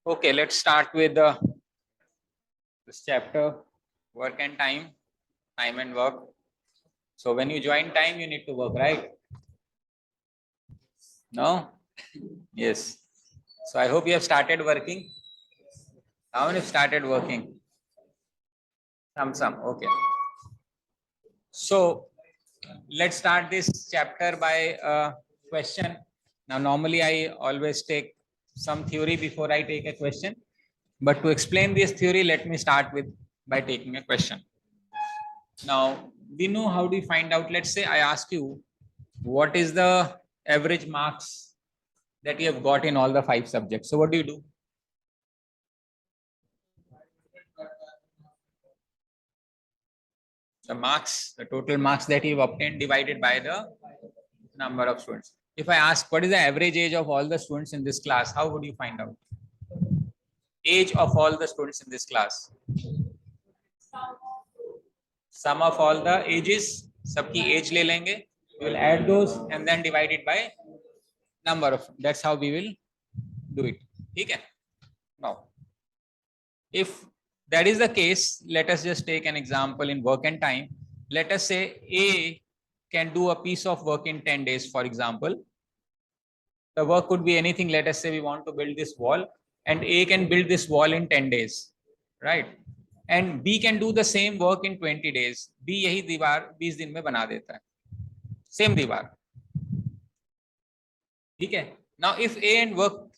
Okay, let's start with this chapter, work and time, time and work. So when you join time, you need to work, right? No? Yes. So I hope you have started working. How many have started working? Some. Okay. So let's start this chapter by a question. Now, normally I always take some theory before I take a question. But to explain this theory, let me start with by taking a question. Now, we know how do you find out. Let's say I ask you, what is the average marks that you have got in all the 5 subjects? So what do? The marks, the total marks that you've obtained divided by the number of students. If I ask what is the average age of all the students in this class, how would you find out? Age of all the students in this class. Sum of all the ages, सबकी age ले लेंगे. We will add those and then divide it by number of. That's how we will do it. ठीक है? Now, if that is the case, let us just take an example in work and time. Let us say A can do a piece of work in 10 days, for example. The work could be anything. Let us say we want to build this wall, and A can build this wall in 10 days, right? And B can do the same work in 20 days. B यही दीवार 20 दिन में बना देता है, same दीवार. ठीक है? Now if A and work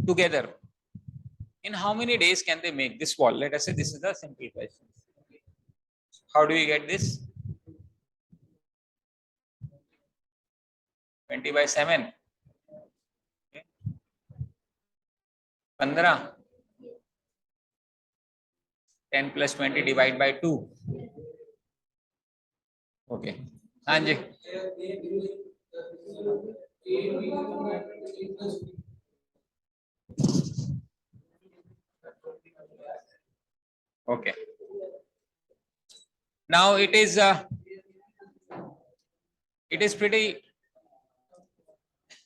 together, in how many days can they make this wall? Let us say this is a simple question. How do you get this? 20 by 7. 15. 10 plus 20 divide by 2. Okay. हाँ जी. Okay. Now it is pretty.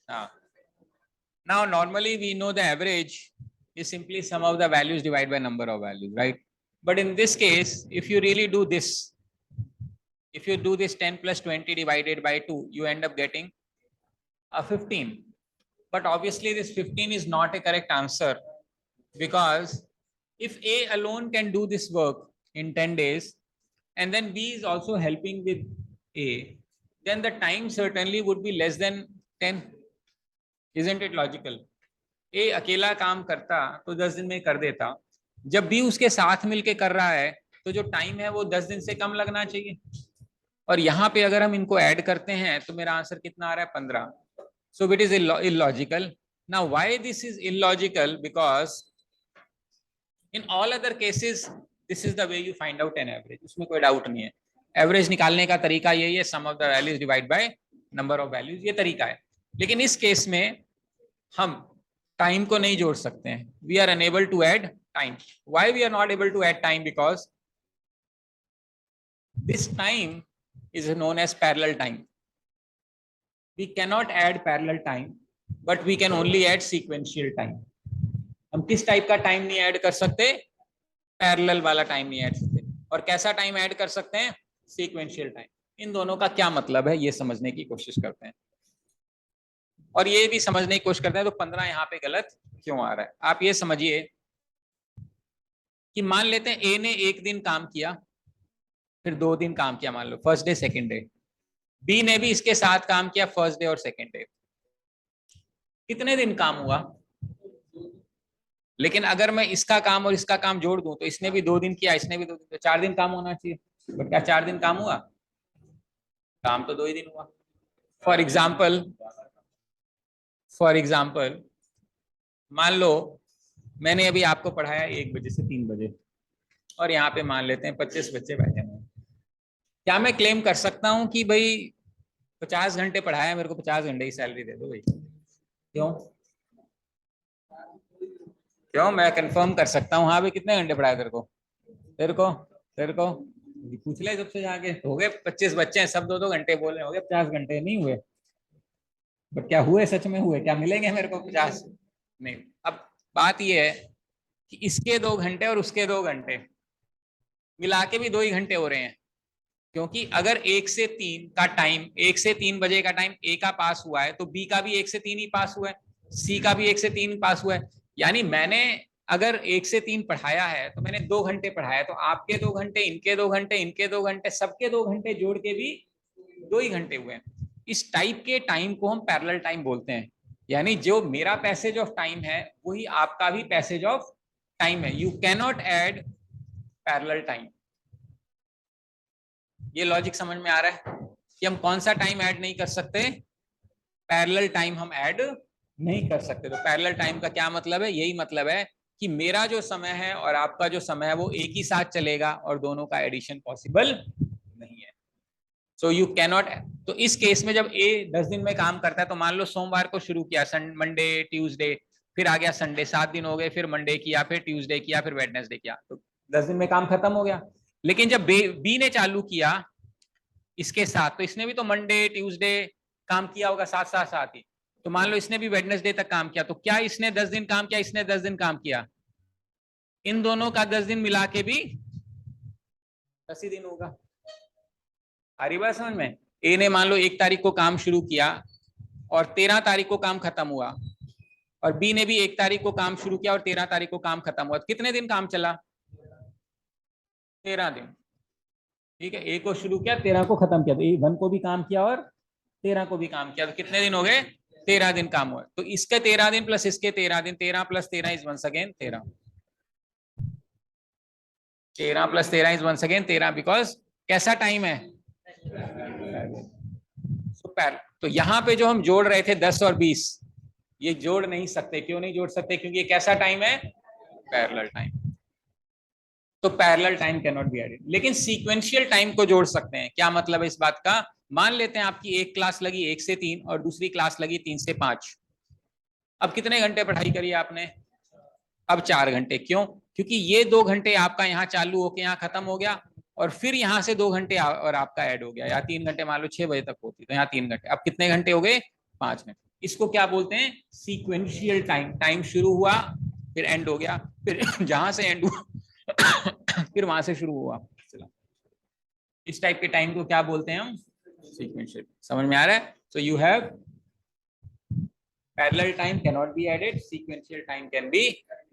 Now normally we know the average is simply sum of the values divided by number of values, right? But in this case, if you really do this, if you do this 10 plus 20 divided by 2, you end up getting a 15. But obviously this 15 is not a correct answer, because if A alone can do this work in 10 days and then B is also helping with A, then the time certainly would be less than 10. Isn't it logical? A अकेला काम करता तो 10 दिन में कर देता. जब B उसके साथ मिलके कर रहा है तो जो टाइम है वो 10 दिन से कम लगना चाहिए. और यहाँ पे अगर हम इनको ऐड करते हैं तो मेरा आंसर कितना आ रहा है? 15. So it is illogical. Now why this is illogical? Because in all other cases this is the way you find out an average. उसमें कोई डाउट नहीं है. एवरेज निकालने का तरीका यही है, sum of the values divide by number of values, ये तरीका है. लेकिन इस केस में हम टाइम को नहीं जोड़ सकते हैं. We are unable to add time. Why we are not able to add time? Because this time is known as parallel time. We cannot add parallel time, but we can only add sequential time. हम किस type का time नहीं add कर सकते? Parallel वाला time नहीं add सकते. और कैसा टाइम ऐड कर सकते हैं? Sequential time. इन दोनों का क्या मतलब है ये समझने की कोशिश करते हैं, और ये भी समझने की कोशिश करते हैं. तो 15 यहाँ पे गलत क्यों आ रहा है? आप ये समझिए कि मान लेते हैं ए ने 1 दिन काम किया, फिर 2 दिन काम किया, मान लो first day second day. B ने भी इसके साथ काम किया फर्स्ट डे और सेकेंड डे. कितने दिन काम हुआ? लेकिन अगर मैं इसका काम और इसका काम जोड़ दूं तो इसने भी 2 दिन किया, इसने भी 2 दिन, तो 4 दिन काम होना चाहिए. बट क्या 4 दिन काम हुआ? काम तो 2 ही दिन हुआ. फॉर एग्जाम्पल मान लो मैंने अभी आपको पढ़ाया 1 बजे से 3 बजे, और यहाँ पे मान लेते हैं 25 बच्चे बैठे हैं. क्या मैं क्लेम कर सकता हूँ कि भाई 50 घंटे पढ़ाया, मेरे को 50 घंटे की सैलरी दे दो भाई? क्यों? मैं कंफर्म कर सकता हूँ. हाँ भाई कितने घंटे पढ़ाया तेरे को पूछ ले सबसे जाके. हो गए 25 बच्चे हैं, सब 2-2 घंटे बोल रहे, हो गए 50 घंटे. नहीं हुए? बट क्या हुए? सच में हुए? क्या मिलेंगे मेरे को 50? नहीं. अब बात ये है कि इसके 2 घंटे और उसके 2 घंटे मिला के भी 2 ही घंटे हो रहे हैं, क्योंकि अगर 1 से 3 का टाइम, 1 से 3 बजे का टाइम ए का पास हुआ है तो बी का भी 1 से 3 ही पास हुआ है, सी का भी 1 से 3 पास हुआ है। यानी मैंने अगर 1 से 3 पढ़ाया है तो मैंने 2 घंटे पढ़ाया, तो आपके 2 घंटे, इनके 2 घंटे, इनके 2 घंटे, सबके 2 घंटे जोड़ के भी 2 ही घंटे हुए हैं। इस टाइप के टाइम को हम पैरेलल टाइम बोलते हैं। यानी जो मेरा पैसेज ऑफ टाइम है वही आपका भी पैसेज ऑफ टाइम है। You can not add parallel time. ये लॉजिक समझ में आ रहा है कि हम कौन सा टाइम ऐड नहीं कर सकते? पैरेलल टाइम हम ऐड नहीं कर सकते। तो पैरेलल टाइम का क्या मतलब है? यही मतलब है कि मेरा जो समय है और आपका जो समय है वो एक ही साथ चलेगा और दोनों का एडिशन पॉसिबल नहीं है। So you can not. तो इस केस में जब ए 10 दिन में काम करता है, तो मान लो सोमवार को शुरू किया, मंडे, ट्यूसडे, फिर आ गया संडे, 7 दिन हो गए, फिर मंडे किया, फिर ट्यूसडे किया, फिर वेडनेसडे किया, तो 10 दिन में काम खत्म हो गया। लेकिन जब बी ने चालू किया इसके साथ, तो इसने भी तो मंडे ट्यूसडे काम किया होगा साथ साथ साथ ही। तो मान लो इसने भी वेडनेसडे तक काम किया, तो क्या इसने 10 दिन काम किया, इसने 10 दिन काम किया? इन दोनों का 10 दिन मिला के भी 10 ही दिन होगा। आ रही बात समझ में? ए ने मान लो 1 तारीख को काम शुरू किया और 13 तारीख को काम खत्म हुआ, और बी ने भी 1 तारीख को काम शुरू किया और 13 तारीख को काम खत्म हुआ। कितने दिन काम चला? 13 दिन। ठीक है, ए को शुरू किया, 13 को खत्म किया, तो ए 1 को भी काम किया और 13 को भी काम किया, तो कितने दिन हो गए? 13 दिन काम हुआ। तो इसके 13 दिन प्लस इसके 13 दिन, 13 plus 13 is once again 13, 13 plus 13 is once again 13, because कैसा टाइम है? तो यहां पे जो हम जोड़ रहे थे 10 और 20, ये जोड़ नहीं सकते। क्यों नहीं जोड़ सकते? क्योंकि ये कैसा टाइम है? Parallel time. तो parallel time can not be added. लेकिन सीक्वेंशियल टाइम को जोड़ सकते हैं। क्या मतलब है इस बात का? मान लेते हैं आपकी एक क्लास लगी 1 से 3 और दूसरी क्लास लगी 3 से 5। अब कितने घंटे पढ़ाई करी आपने? अब 4 घंटे। क्यों? क्योंकि ये 2 घंटे आपका यहाँ चालू होके यहाँ खत्म हो गया, और फिर यहाँ से 2 घंटे और आपका ऐड हो गया, या 3 घंटे, मान लो 6 बजे तक होती तो यहाँ 3 घंटे। अब कितने घंटे हो गए? 5 घंटे। इसको क्या बोलते हैं? Sequential time. टाइम शुरू हुआ फिर एंड हो गया, फिर जहां से एंड हुआ फिर वहां से शुरू हुआ। इस टाइप के टाइम को क्या बोलते हैं हम? सीक्वेंशियल। समझ में आ रहा है? So you have parallel time can not be added, sequential time can be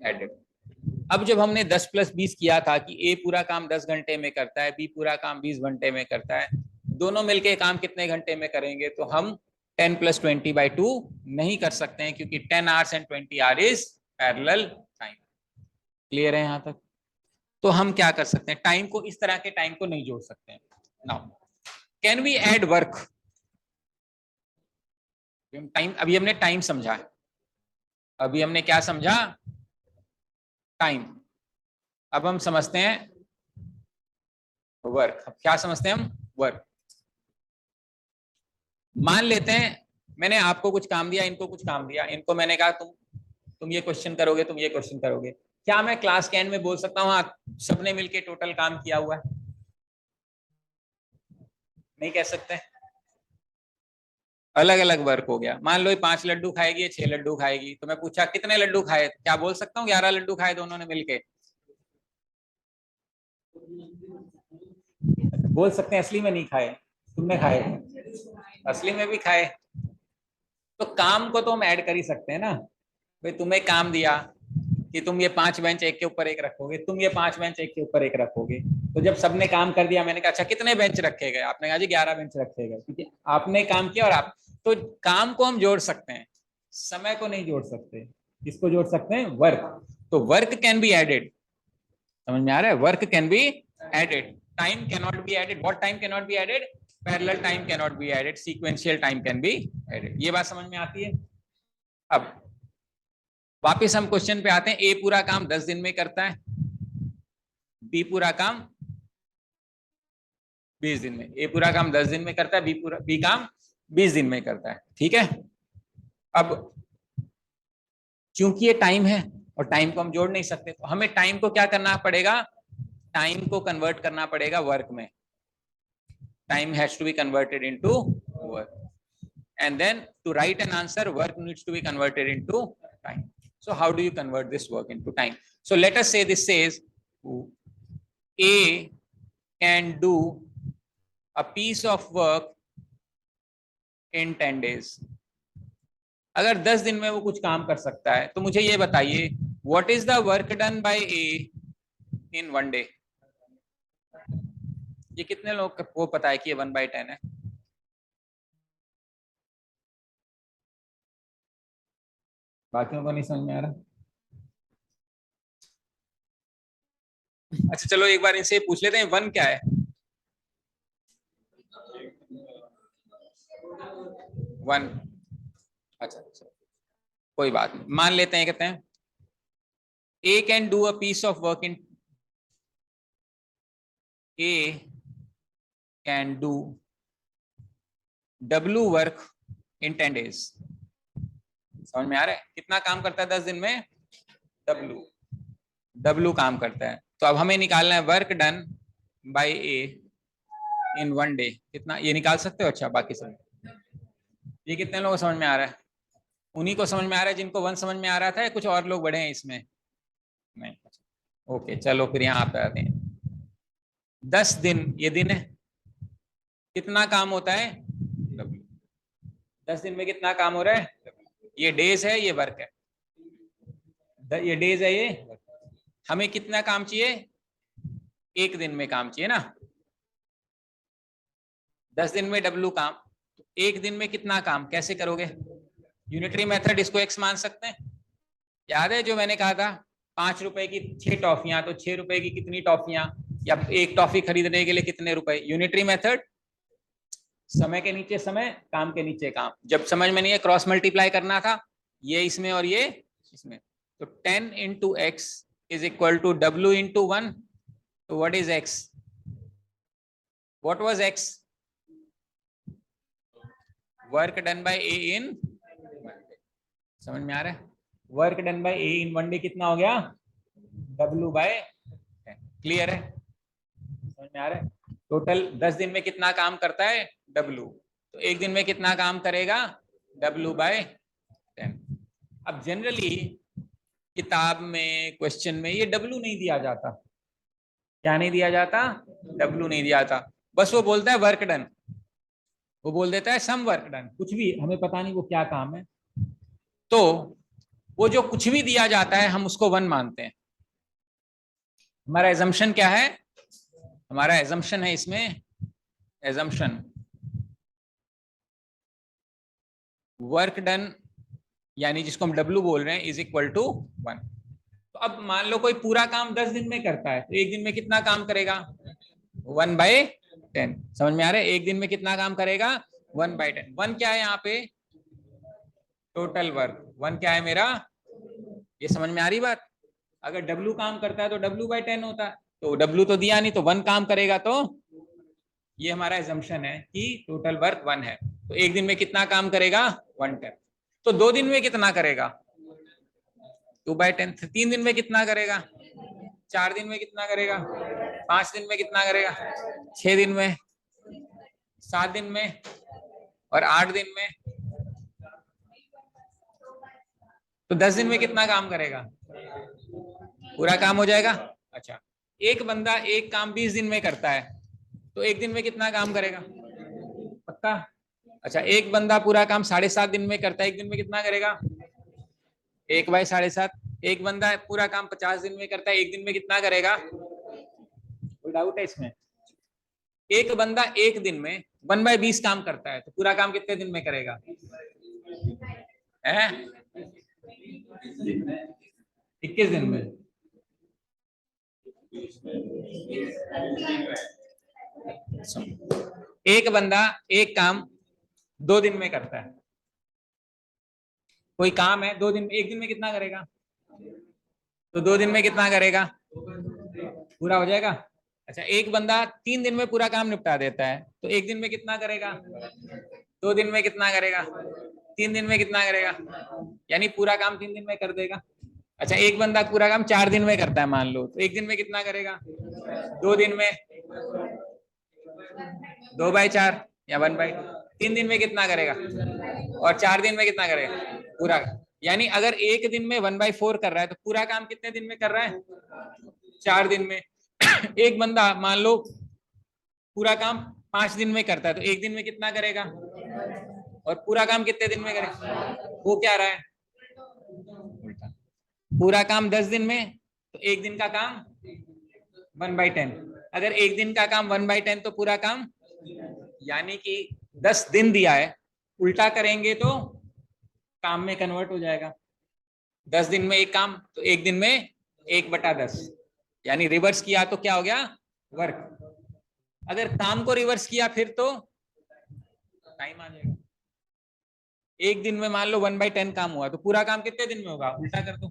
added. अब जब हमने 10 प्लस 20 किया था कि ए पूरा काम 10 घंटे में करता है, बी पूरा काम 20 घंटे में करता है, दोनों मिलके काम कितने घंटे में करेंगे? तो हम 10 प्लस 20/2 नहीं कर सकते हैं, क्योंकि 10 hours and 20 our is parallel time. Clear है यहां तक? तो हम क्या कर सकते हैं? टाइम को, इस तरह के टाइम को नहीं जोड़ सकते हैं। Now can we add work? Time, अभी हमने टाइम समझा है, अभी हमने क्या समझा? टाइम। अब हम समझते हैं वर्क। अब क्या समझते हैं हम? वर्क। मान लेते हैं मैंने आपको कुछ काम दिया, इनको कुछ काम दिया, इनको मैंने कहा तुम ये क्वेश्चन करोगे, तुम ये क्वेश्चन करोगे। क्या मैं क्लास के एंड में बोल सकता हूँ हाँ सबने मिलके टोटल काम किया हुआ है? नहीं कह सकते। अलग अलग वर्क हो गया। मान लो 5 लड्डू खाएगी, 6 लड्डू खाएगी, तो मैं पूछा कितने लड्डू खाए? क्या बोल सकता हूँ 11 लड्डू खाए दोनों ने मिलके? बोल सकते हैं असली में नहीं खाए, तुमने खाए, असली में भी खाए। तो काम को तो हम ऐड कर ही सकते हैं ना। भाई तुम्हें काम दिया कि तुम ये 5 बेंच एक के ऊपर एक रखोगे, तुम ये 5 बेंच एक के ऊपर एक रखोगे। तो जब सबने काम कर दिया, मैंने कहा अच्छा कितने बेंच रखे गए? आपने कहा जी 11 बेंच रखे गए, क्योंकि आपने काम किया और आप। तो काम को हम जोड़ सकते हैं, समय को नहीं जोड़ सकते। इसको जोड़ सकते हैं? वर्क। तो वर्क कैन बी एडेड। समझ में आ रहा है? Work can be added, time can not be added. What time can not be added? Parallel time can not be added, sequential time can be added. ये बात समझ में आती है? अब वापस हम क्वेश्चन पे आते हैं। ए पूरा काम 10 दिन में करता है, बी पूरा काम 20 दिन में। ए पूरा काम 10 दिन में करता है, बी काम 20 दिन में करता है। ठीक है। अब क्योंकि ये टाइम है और टाइम को हम जोड़ नहीं सकते, तो हमें टाइम को क्या करना पड़ेगा? टाइम को कन्वर्ट करना पड़ेगा वर्क में। Time has to be converted into work, and then to write an answer work needs to be converted into time. So how do you convert this work into time? So let us say this says A can do a piece of work in 10 days. अगर 10 दिन में वो कुछ काम कर सकता है तो मुझे ये बताइए what is the work done by A in 1 day. ये कितने लोग को पता है कि ये 1/10 है? बाकियों को नहीं समझ में आ रहा. अच्छा चलो एक बार इनसे पूछ लेते हैं 1 क्या है. 1. अच्छा कोई बात नहीं, मान लेते हैं. कहते हैं A can do a piece of work in A can do W work in 10 days. समझ में आ रहा है? कितना काम करता है 10 दिन में? W काम करता है. तो अब हमें निकालना है work done bye A in 1 day. कितना ये निकाल सकते हो? अच्छा बाकी सब ये कितने लोगों को समझ में आ रहा है? उन्हीं को समझ में आ रहा है जिनको 1 समझ में आ रहा था, कुछ और लोग बड़े हैं इसमें? नहीं. ओके चलो फिर यहाँ पे आते हैं. 10 दिन ये दिन है. कितना काम होता है? 10 दिन में कितना काम हो रहा है? ये डेज है, ये वर्क है. ये डेज है, ये हमें कितना काम चाहिए? 1 दिन में काम चाहिए ना. 10 दिन में W काम, तो 1 दिन में कितना काम कैसे करोगे? यूनिटरी मेथड इसको x मान सकते हैं. याद है जो मैंने कहा था 5 रुपए की 6 टॉफियां, तो 6 रुपए की कितनी टॉफियां या एक टॉफी खरीदने के लिए कितने रुपए? यूनिटरी मेथड समय के नीचे समय, काम के नीचे काम. जब समझ में नहीं है क्रॉस मल्टीप्लाई करना था, ये इसमें और ये इसमें. तो 10 into x is equal to W into 1. तो what is x? What was x? Work done by A in. समझ में आ रहा है? Work done bye A in 1 day कितना हो गया? W by 10. क्लियर है? समझ में आ रहा है? टोटल 10 दिन में कितना काम करता है? W. तो 1 दिन में कितना काम करेगा? W by 10. अब जनरली किताब में क्वेश्चन में ये W नहीं दिया जाता. क्या नहीं दिया जाता? W नहीं दिया जाता. बस वो बोलता है वर्क डन, वो बोल देता है सम वर्क डन, कुछ भी हमें पता नहीं वो क्या काम है. तो वो जो कुछ भी दिया जाता है हम उसको 1 मानते हैं. हमारा एजम्पशन क्या है? हमारा एजम्पशन है इसमें, एजम्पशन वर्क डन यानी जिसको हम W बोल रहे हैं इज इक्वल टू 1. तो अब मान लो कोई पूरा काम 10 दिन में करता है, तो 1 दिन में कितना काम करेगा? 1/10. समझ में आ रहा है? 1 दिन में कितना काम करेगा? 1/10. 1 क्या है यहाँ पे? Total work. 1 क्या है मेरा? ये समझ में आ रही बात? अगर W काम करता है तो W/10 होता है. तो W तो दिया नहीं, तो 1 काम करेगा. तो ये हमारा एजम्पशन है कि टोटल वर्क 1 है. तो 1 दिन में कितना काम करेगा? 1/10. तो 2 दिन में कितना करेगा? 2/10. 3 दिन में कितना करेगा? 4 दिन में कितना करेगा? 5 दिन में कितना करेगा? 6 दिन में, 7 दिन में और 8 दिन में. तो 10 दिन में कितना काम करेगा? पूरा काम हो जाएगा. अच्छा एक बंदा एक काम 20 दिन में करता है, तो 1 दिन में कितना काम करेगा? पक्का? अच्छा एक बंदा पूरा काम 7.5 दिन में करता है, 1 दिन में कितना करेगा? 1/7.5. एक बंदा पूरा काम 50 दिन में करता है, 1 दिन में कितना करेगा? कोई डाउट है इसमें? एक बंदा 1 दिन में 1/20 काम करता है, तो पूरा काम कितने दिन में करेगा? 21 दिन में. एक बंदा एक काम 2 दिन में करता है. कोई काम है 2 दिन में, 1 दिन में कितना करेगा? तो 2 दिन में कितना करेगा? पूरा हो जाएगा. अच्छा एक बंदा 3 दिन में पूरा काम निपटा देता है, तो 1 दिन में कितना करेगा? 2 दिन में कितना करेगा? 3 दिन में कितना करेगा? यानी पूरा काम 3 दिन में कर देगा. अच्छा एक बंदा पूरा काम 4 दिन में करता है मान लो, तो 1 दिन में कितना करेगा? 2 दिन में 2/4 या 1/2. 3 दिन में कितना करेगा? और 4 दिन में कितना करेगा? पूरा. यानी अगर एक दिन में 1/4 कर रहा है तो पूरा काम कितने दिन में कर रहा है? 4 दिन में। एक बंदा मान लो पूरा काम 5 दिन में करता है तो एक दिन में कितना करेगा? और पूरा काम कितने दिन में करेगा? वो क्या रहा है? उल्टा। पूरा काम 10 दिन में तो एक दिन का काम 1/10। अगर एक दिन का काम 1/10 तो पूरा काम, यानी कि 10 दिन दिया है, उल्टा करेंगे तो काम में कन्वर्ट हो जाएगा। 10 दिन में एक काम तो एक दिन में 1/10, यानी रिवर्स किया तो क्या हो गया? वर्क। अगर काम को रिवर्स किया फिर तो टाइम आ जाएगा। एक दिन में मान लो 1/10 काम हुआ तो पूरा काम कितने दिन में होगा? उल्टा कर दो,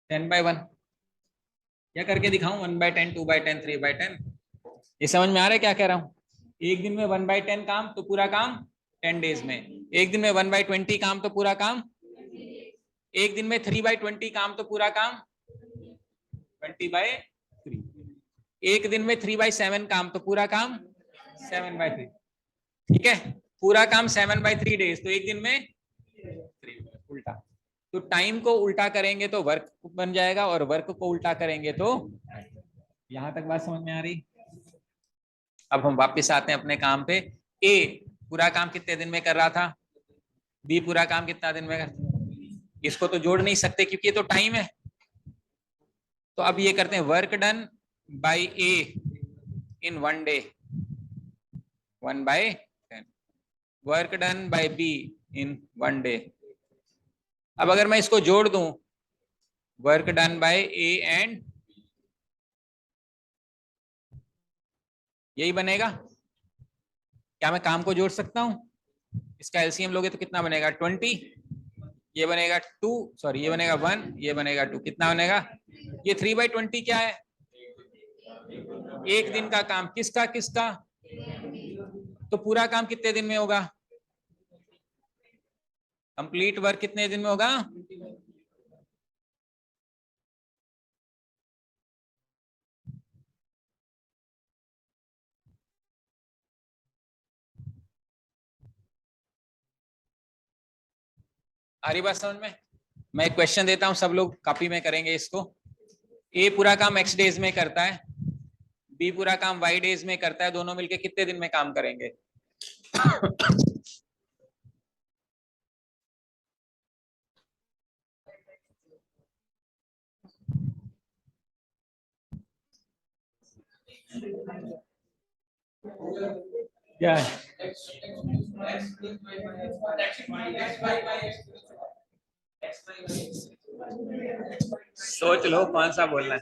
10/1। या करके दिखाऊं 1/10, 2/10, 3/10? ये समझ में आ रहा है क्या कह रहा हूँ? एक दिन में 1/10 काम तो पूरा काम 10 डेज में। एक दिन में 1/20 काम तो पूरा काम। एक दिन में 3/20 काम तो पूरा काम 20/3। एक दिन में 3/7 काम तो पूरा काम 7/3। ठीक है, पूरा काम 7/3 डेज तो एक दिन में 3। उल्टा। तो टाइम को उल्टा करेंगे तो वर्क बन जाएगा और वर्क को उल्टा करेंगे तो। यहां तक बात समझ में आ रही? अब हम वापस आते हैं अपने काम पे। ए पूरा काम कितने दिन में कर रहा था? बी पूरा काम कितना दिन में कर? इसको तो जोड़ नहीं सकते क्योंकि ये तो टाइम है। तो अब ये करते हैं, work done by A in 1 day 1/10, work done bye be in 1 day. अब अगर मैं इसको जोड़ दूं, work done by A and, यही बनेगा। क्या मैं काम को जोड़ सकता हूं? इसका एलसीएम लोगे तो कितना बनेगा? 20। ये बनेगा 2, सॉरी ये बनेगा 1, ये बनेगा 2, कितना बनेगा? ये 3/20 क्या है? एक दिन का काम। किसका किसका? तो पूरा काम कितने दिन में होगा? कंप्लीट वर्क कितने दिन में होगा? आ रही बात समझ में? मैं एक क्वेश्चन देता हूं, सब लोग कॉपी में करेंगे इसको। ए पूरा काम x डेज में करता है, बी पूरा काम y डेज में करता है, दोनों मिलके कितने दिन में काम करेंगे? क्या है? सोच लो कौन सा बोलना है।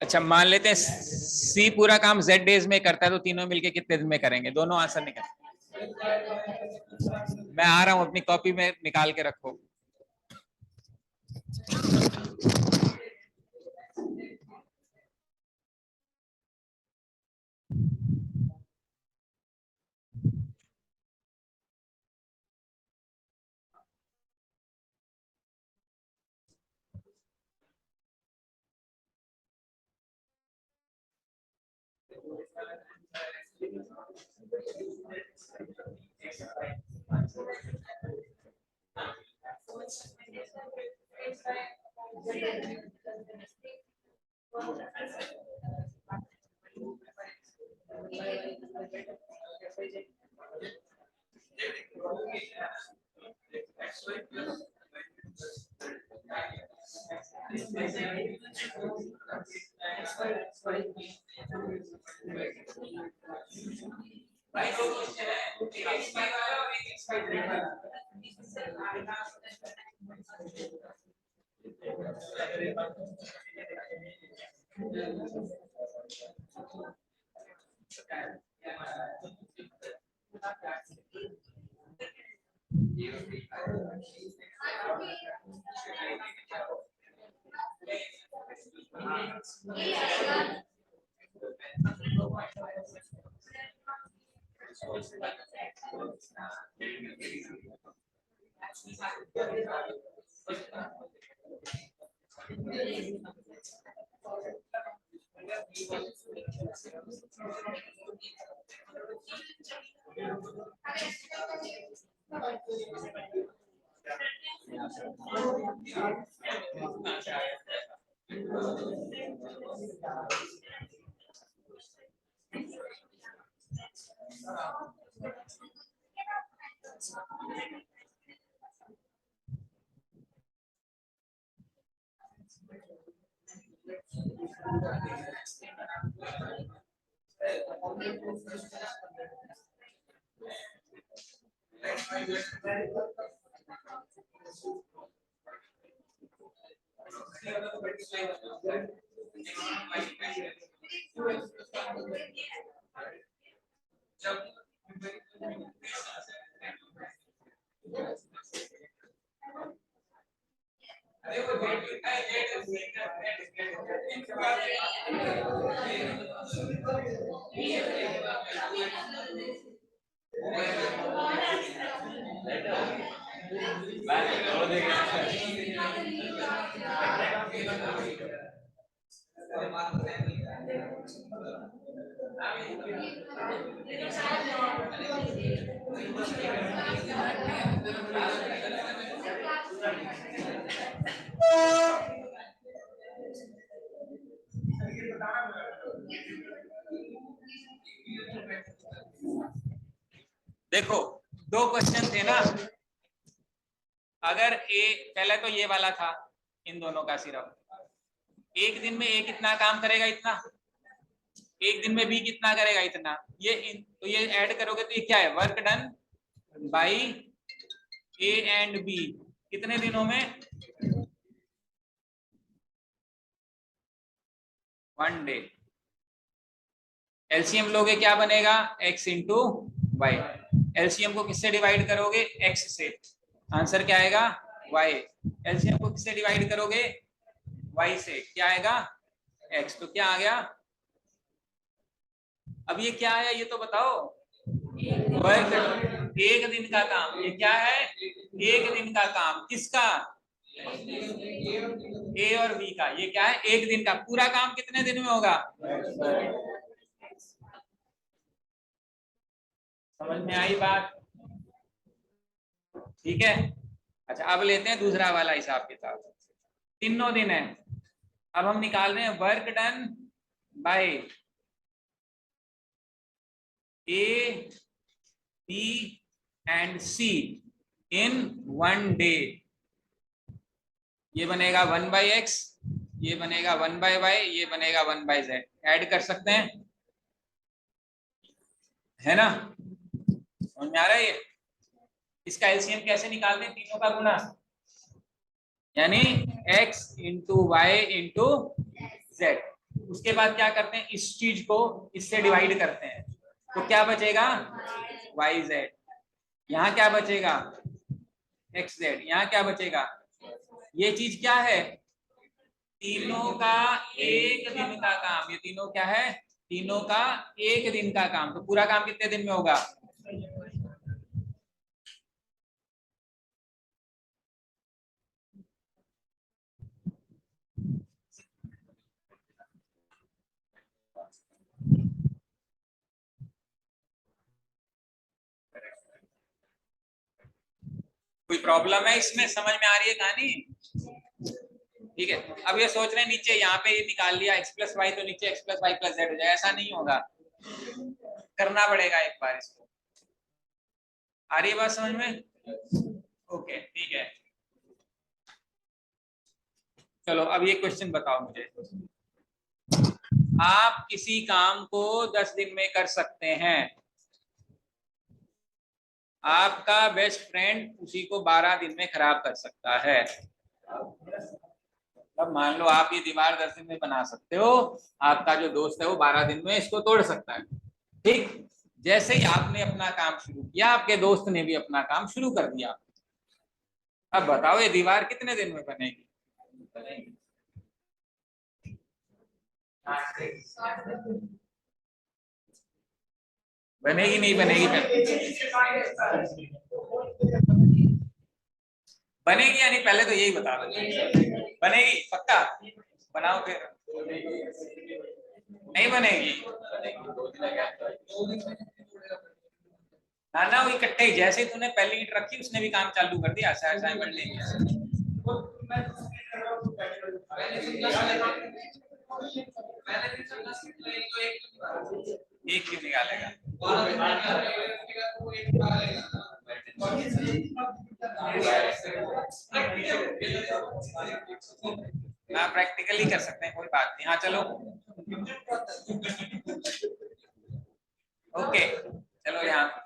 अच्छा मान लेते हैं सी पूरा काम z डेज में करता है, तो तीनों मिलके कितने दिन में करेंगे? दोनों आंसर निकल। मैं आ रहा हूं, अपनी कॉपी में निकाल के रखो। देखो दो क्वेश्चन थे ना, अगर ए पहले तो ये वाला था इन दोनों का, सिर्फ एक दिन में ए कितना काम करेगा इतना, एक दिन में बी कितना करेगा इतना, तो ये ऐड करोगे तो ये क्या है, work done by A and B कितने दिनों में, 1 डे। एलसीएम लोगे क्या बनेगा, x इंटू वाई। एलसीएम को किससे डिवाइड करोगे, x से, आंसर क्या आएगा y। एलसीएम को किससे डिवाइड करोगे, y से, क्या आएगा x। तो क्या आ गया, अब ये क्या है ये तो बताओ, वर्क, एक दिन का काम, ये क्या है, एक दिन का काम, किसका, ए और बी का, ये क्या है एक दिन का, पूरा काम कितने दिन में होगा, समझ में आई बात, ठीक है। अच्छा अब लेते हैं दूसरा वाला हिसाब किताब, तीनों दिन है, अब हम निकाल रहे हैं work done by A B and C in 1 day. ये बनेगा 1/x, ये बनेगा 1/y, ये बनेगा 1/z। ऐड कर सकते हैं, है ना, समझ में आ रहा है ये। इसका एलसीएम कैसे निकालते हैं, तीनों का गुना, यानी x into Y into Z. उसके बाद क्या करते हैं, इस चीज को इससे डिवाइड करते हैं, तो क्या बचेगा yz, यहाँ क्या बचेगा xz, यहाँ क्या बचेगा, ये चीज क्या है, तीनों का एक दिन का काम, ये तीनों क्या है, तीनों का एक दिन का काम, तो पूरा काम कितने दिन में होगा, कोई प्रॉब्लम है इसमें, समझ में आ रही है कहानी, ठीक है। अब ये सोच रहे हैं नीचे यहाँ पे ये निकाल लिया x प्लस वाई, तो नीचे x plus Y plus Z हो जाए, ऐसा नहीं होगा, करना पड़ेगा एक बार इसको। आ रही है बात समझ में, ओके ठीक है। चलो अब ये क्वेश्चन बताओ मुझे, आप किसी काम को 10 दिन में कर सकते हैं, आपका बेस्ट फ्रेंड उसी को 12 दिन में खराब कर सकता है। अब मान लो आप ये दीवार 10 दिन में बना सकते हो, आपका जो दोस्त है वो 12 दिन में इसको तोड़ सकता है, ठीक। जैसे ही आपने अपना काम शुरू किया, आपके दोस्त ने भी अपना काम शुरू कर दिया, अब बताओ ये दीवार कितने दिन में बनेगी, बनेगी नहीं बनेगी, बनेगी या नहीं पहले तो यही बता दो, बनेगी पक्का, बनाओ फिर, नहीं बनेगी ना ना, वो इकट्ठे ही, जैसे तूने पहली ईंट रखी उसने भी काम चालू कर दिया साइमल्टेनियस। एक क्यों निकालेगा? हाँ प्रैक्टिकली कर सकते हैं, कोई बात नहीं। हाँ चलो ओके, चलो यहाँ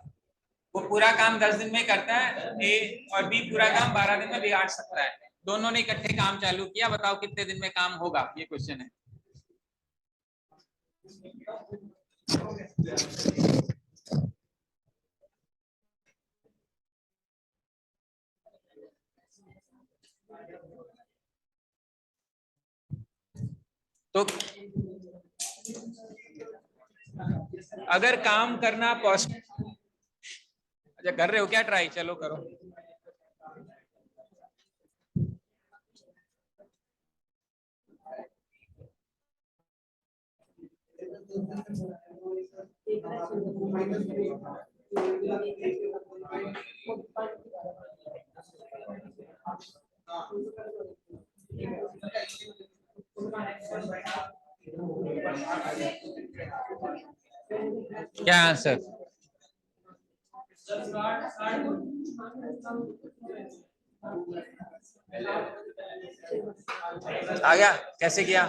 वो पूरा काम 10 दिन में करता है ए, और बी पूरा काम 12 दिन में बिगाड़ सकता है। दोनों ने इकट्ठे काम चालू किया, बताओ कितने दिन में काम होगा, ये क्वेश्चन है। तो अगर काम करना पॉसिबल, अच्छा कर रहे हो क्या ट्राई? चलो करो। क्या आंसर? आ गया? कैसे किया?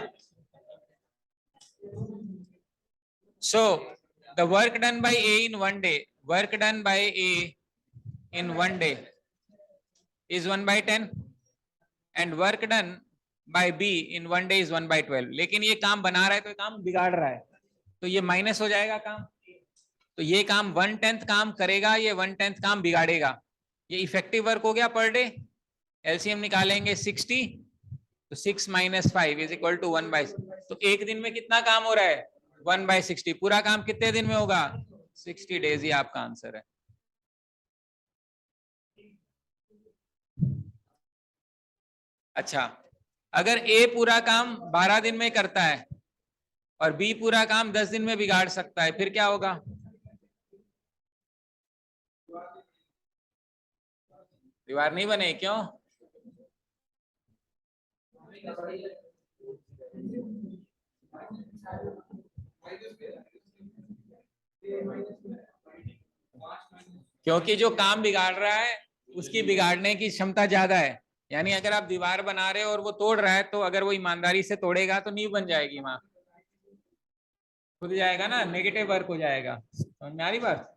So the work done by A in 1 day, work done by A in 1 day is 1/10 and work done by B in 1 day is 1/12। लेकिन ये काम बना रहा है तो ये काम बिगाड़ रहा है, तो ये माइनस हो जाएगा काम। तो ये काम 1/10 काम करेगा, ये 1/10 काम बिगाड़ेगा। ये इफेक्टिव वर्क हो गया पर डे। एलसीएम निकालेंगे 60, तो 6 - 5 इज इक्वल टू 1/6। तो एक दिन में कितना काम हो रहा है? 1/60। पूरा काम कितने दिन में होगा? 60 डेज। ये आपका आंसर है। अच्छा, अगर ए पूरा काम 12 दिन में करता है और बी पूरा काम 10 दिन में बिगाड़ सकता है, फिर क्या होगा? दीवार नहीं बने क्यों? क्योंकि जो काम बिगाड़ रहा है उसकी बिगाड़ने की क्षमता ज्यादा है। यानी अगर आप दीवार बना रहे हो और वो तोड़ रहा है, तो अगर वो ईमानदारी से तोड़ेगा तो नींव बन जाएगी, वहां खुद जाएगा ना, नेगेटिव वर्क हो जाएगा। समझ में आ रही बात?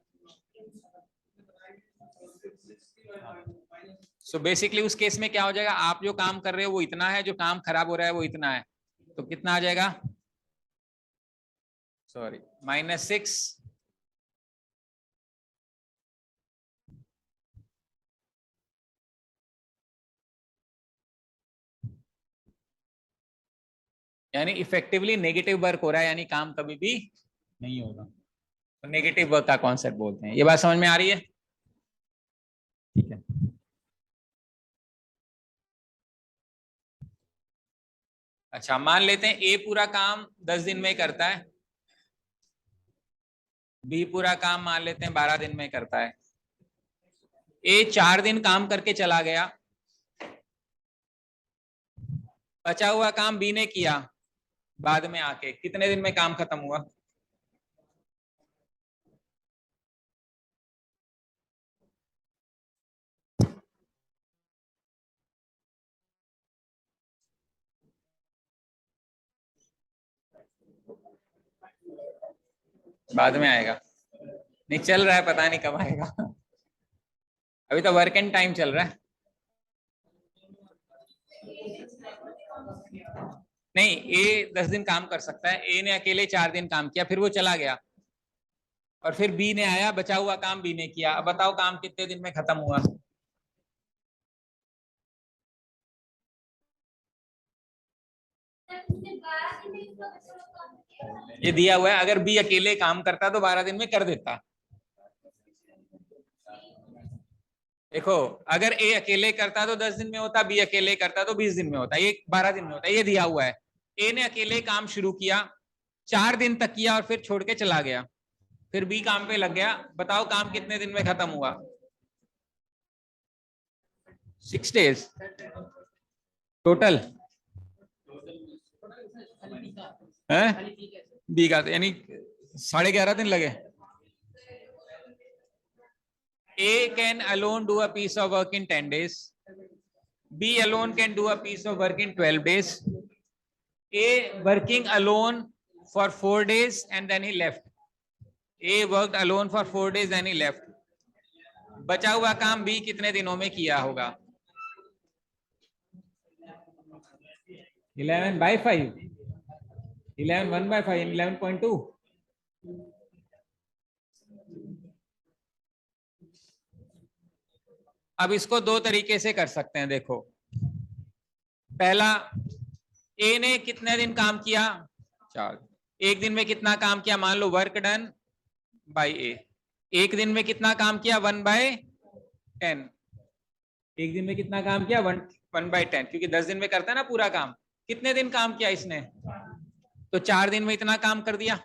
सो बेसिकली उस केस में क्या हो जाएगा, आप जो काम कर रहे हो वो इतना है, जो काम खराब हो रहा है वो इतना है, तो कितना आ जाएगा? सॉरी, -6 यानी इफेक्टिवली नेगेटिव वर्क हो रहा है, यानी काम कभी भी नहीं होगा। तो नेगेटिव वर्क का कॉन्सेप्ट बोलते हैं। ये बात समझ में आ रही है? ठीक है। अच्छा, मान लेते हैं ए पूरा काम 10 दिन में करता है, बी पूरा काम मान लेते हैं 12 दिन में करता है। ए 4 दिन काम करके चला गया, बचा हुआ काम बी ने किया बाद में आके, कितने दिन में काम खत्म हुआ? बाद में आएगा, नहीं चल रहा है, पता नहीं कब आएगा। अभी तो वर्क एंड टाइम चल रहा है। नहीं, ए 10 दिन काम कर सकता है, ए ने अकेले 4 दिन काम किया, फिर वो चला गया और फिर बी ने आया, बचा हुआ काम बी ने किया। अब बताओ काम कितने दिन में खत्म हुआ? ये दिया हुआ है, अगर बी अकेले काम करता तो 12 दिन में कर देता। देखो, अगर ए अकेले करता तो 10 दिन में होता, बी अकेले करता तो 20 दिन में होता, ये 12 दिन में होता। ये दिया हुआ है, ए ने अकेले काम शुरू किया, 4 दिन तक किया और फिर छोड़ के चला गया, फिर बी काम पे लग गया। बताओ काम कितने दिन में खत्म हुआ? 6 days टोटल है। बी का यानी 11.5 दिन लगे। A can alone do a piece of work in 10 days. B alone can do a piece of work in 12 days. A working alone for 4 days and then he left. A worked alone for 4 days and he left. बचा हुआ काम B कितने दिनों में किया होगा? 11/5, 11/5, 11.2। अब इसको दो तरीके से कर सकते हैं। देखो, पहला, ए ने कितने दिन काम किया? 4। एक दिन में कितना काम किया? मान लो वर्क डन बाय ए। एक दिन में कितना काम किया? 1/10। एक दिन में कितना काम किया? 1/10, क्योंकि 10 दिन में करता है ना पूरा काम। कितने दिन काम किया इसने? तो 4 दिन में इतना काम कर दिया,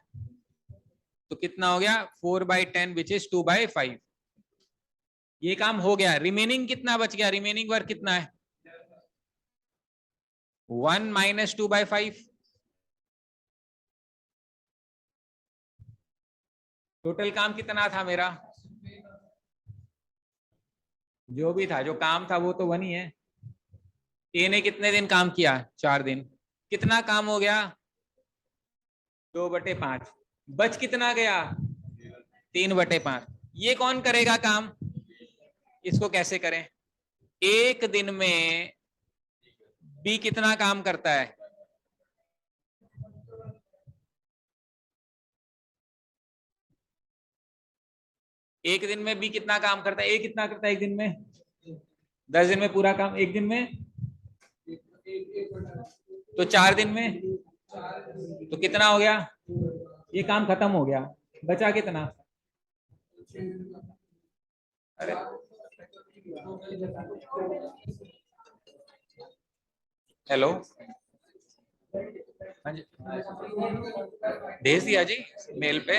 तो कितना हो गया? 4/10 विच इज 2/5। ये काम हो गया। रिमेनिंग कितना बच गया? रिमेनिंग वर्क कितना है? 1 - 2/5। टोटल काम कितना था मेरा? जो भी था, जो काम था वो तो 1 ही है। ए ने कितने दिन काम किया? 4 दिन। कितना काम हो गया? 2/5। बच कितना गया? 3/5। ये कौन करेगा काम? इसको कैसे करें? एक दिन में बी कितना काम करता है? एक दिन में बी कितना काम करता है? ए कितना करता है एक दिन में? 10 दिन में पूरा काम। एक दिन में तो 4 दिन में तो कितना हो गया? ये काम खत्म हो गया। बचा कितना? अरे हेलो, हाँ जी, भेज दिया जी मेल पे।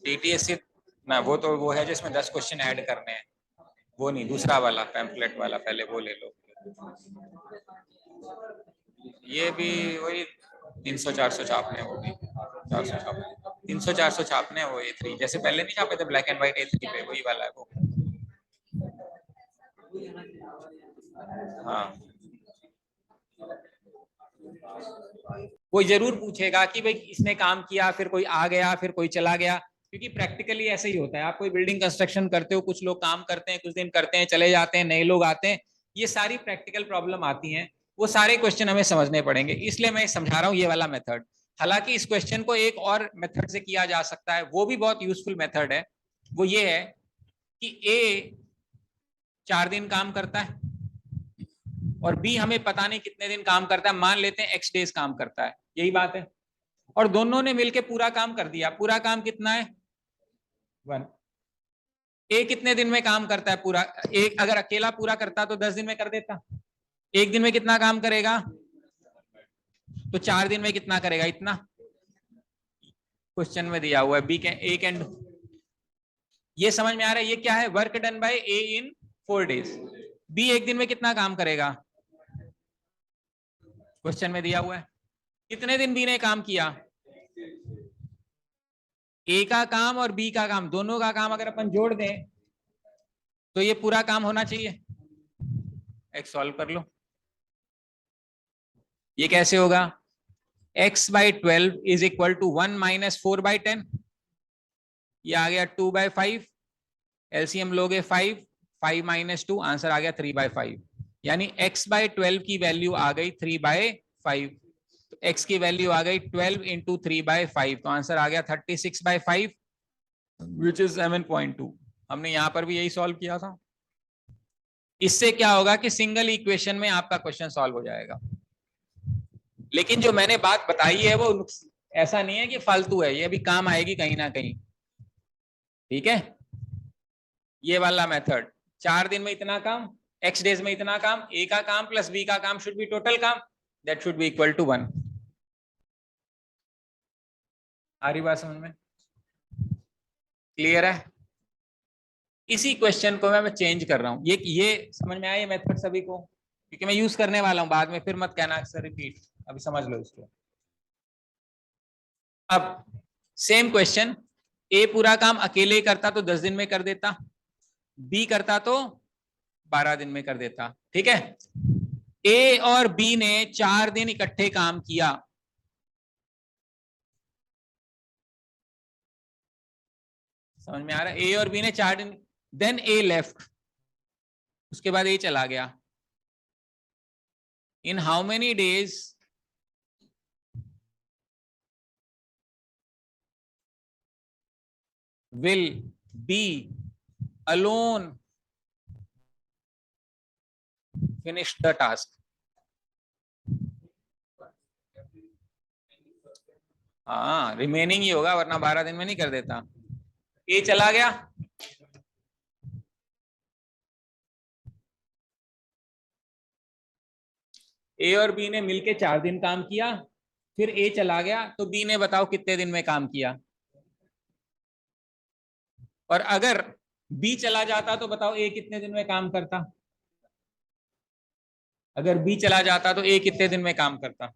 DTSC ना, वो तो वो है जिसमें 10 क्वेश्चन ऐड करने हैं। वो नहीं, दूसरा वाला पैम्फलेट वाला, पहले वो ले लो। ये भी वही 300-400 छापने, वो भी 400 छापने, 300-400 छापने वो A3, जैसे पहले नहीं छापे थे ब्लैक एंड व्हाइट A3 पे, वही वाला है वो। हाँ, कोई जरूर पूछेगा कि भाई इसने काम किया, फिर कोई आ गया, फिर कोई चला गया, क्योंकि प्रैक्टिकली ऐसे ही होता है। आप कोई बिल्डिंग कंस्ट्रक्शन करते हो, कुछ लोग काम करते हैं, कुछ दिन करते हैं, चले जाते हैं, नए लोग आते हैं, ये सारी प्रैक्टिकल प्रॉब्लम आती हैं। वो सारे क्वेश्चन हमें समझने पड़ेंगे, इसलिए मैं समझा रहा हूँ ये वाला मेथड। हालांकि इस क्वेश्चन को एक और मेथड से किया जा सकता है, वो भी बहुत यूजफुल मेथड है। वो ये है कि ए 4 दिन काम करता है और बी हमें पता नहीं कितने दिन काम करता है, मान लेते हैं x डेज काम करता है, यही बात है। और दोनों ने मिलकर पूरा काम कर दिया। पूरा काम कितना है? 1। ए कितने दिन में काम करता है पूरा? एक अगर अकेला पूरा करता तो 10 दिन में कर देता। एक दिन में कितना काम करेगा? तो 4 दिन में कितना करेगा? इतना क्वेश्चन में दिया हुआ है। B can, A can. ये समझ में आ रहा है? ये क्या है? Work done by A in 4 days। B एक दिन में कितना काम करेगा? क्वेश्चन में दिया हुआ है। कितने दिन बी ने काम किया? ए का काम और बी का काम, दोनों का काम अगर अपन जोड़ दें तो ये पूरा काम होना चाहिए। x सॉल्व कर लो। ये कैसे होगा? x/12 is equal to 1 - 4/10। ये आ गया 2/5। एलसीएम लोगे 5, 5 - 2, आंसर आ गया 3/5। यानी x/12 की वैल्यू आ गई 3/5। तो x की वैल्यू आ गई 12 × 3/5, तो आंसर आ गया 36/5 विच इज 7.2। हमने यहां पर भी यही सॉल्व किया था। इससे क्या होगा कि सिंगल इक्वेशन में आपका क्वेश्चन सॉल्व हो जाएगा। लेकिन जो मैंने बात बताई है वो ऐसा नहीं है कि फालतू है, ये भी काम आएगी कहीं ना कहीं। ठीक है, ये वाला मेथड, 4 दिन में इतना काम, x डेज में इतना काम, a का काम प्लस b का काम शुड बी टोटल काम, that should be equal to 1। आ रही बात समझ में? क्लियर है? इसी क्वेश्चन को मैं चेंज कर रहा हूं, ये समझ में आया ये मेथड सभी को? क्योंकि मैं यूज करने वाला हूं, बाद में फिर मत कहना सर रिपीट, अभी समझ लो इसको। अब सेम क्वेश्चन, ए पूरा काम अकेले ही करता तो 10 दिन में कर देता, बी करता तो 12 दिन में कर देता। ठीक है, ए और बी ने 4 दिन इकट्ठे काम किया, समझ में आ रहा है? ए और बी ने 4 दिन, देन ए लेफ्ट, उसके बाद ए चला गया। In how many days will be alone finish the task? हाँ, रिमेनिंग ही होगा, वरना 12 दिन में नहीं कर देता। ए चला गया, ए और बी ने मिलके 4 दिन काम किया, फिर ए चला गया, तो बी ने बताओ कितने दिन में काम किया? और अगर बी चला जाता तो बताओ ए कितने दिन में काम करता? अगर बी चला जाता तो ए कितने दिन में काम करता?